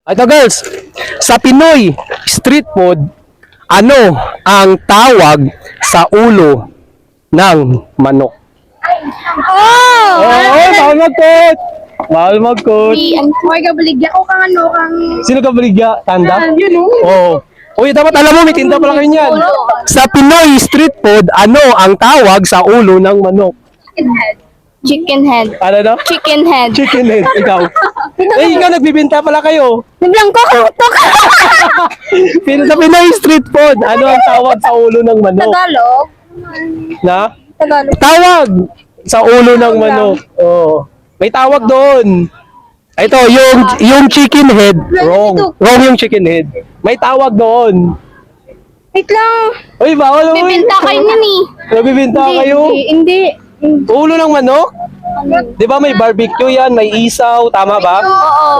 Ito girls, sa Pinoy street food, ano ang tawag sa ulo ng manok? Oo, bawal mag-quote. Bawal mag-quote. Hoy, gabaligya ko kang ano, kang... Sino ka baligya? Tanda? Yun o. Oo. Uy, dapat alam mo, may tinta pala kayo niyan. Sa Pinoy street food, ano ang tawag sa ulo ng manok? Chicken head. Ano na? Chicken head. Chicken head, ikaw. Eh, ikaw nagbibinta pala kayo. Naglang ko, kutok. Sa Pinoy street food, ano ang tawag sa ulo ng manok? Tagalog. Na? Tagalog. Tawag sa ulo ng manok. Oo. May tawag doon. Ito, yung chicken head. Wrong. Wrong yung chicken head. May tawag doon. Wait lang. Uy, bawal mo. Bibinta kayo nun eh. Nabibinta kayo? Hindi. Ulo ng manok? Di ba may barbecue yan, may isaw, tama ba?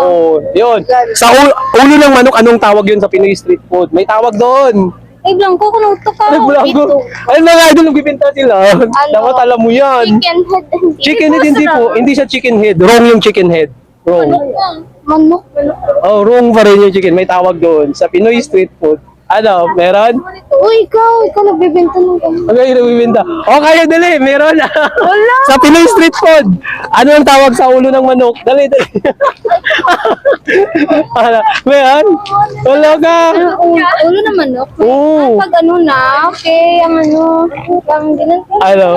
Oo. Yun. Sa ulo ng manok, anong tawag yun sa Pinoy street food? May tawag doon. Ay, blanco, kunuto ka. Ay, blanco. Ay, mga idol, nagbibinta sila. Dapat alam mo yan. Chicken head. Chicken head, hindi po. Hindi siya chicken head. Wrong yung chicken head. Wrong. Manok. Oh, wrong pa rin yung chicken. May tawag doon. Sa Pinoy street food. Ano, meron? Uy, ikaw nagbibenta ng ganun. Okay, nagbibinta. O, kaya dali, meron. Sa Pinoy street food, ano ang tawag sa ulo ng manok? Dali, dali. Ano, meron? Wala ka. Ulo ng manok? Oo. Pag ano na, okay, ang ano, ang ganun. Ano?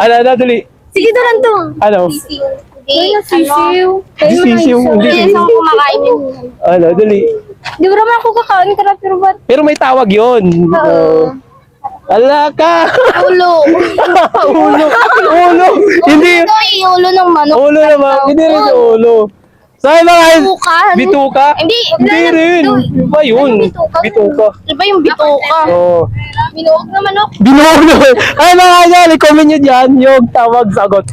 Ano, dali. Sige, ito lang to. Ano? Hindi, sisiw. Sisiw, hindi Hindi, sisiw. saan ko kumakain yun? Ano, dali. Di ba naman ako kakain ka na, pero ba't? Pero may tawag yun. Oo. Ala ka. Ulo. Ulo. Ulo. Hindi. Ito ulo ng manok. Ulo naman. Hindi rin sa ulo. Saan mga Bituka. bituka? Hindi. Hindi rin. Iba yun. Bituka. Diba yung bituka? Oo. Binuog na manok. Binuog naman. Ay mga idol, i-comment nyo dyan yung tawag sagot.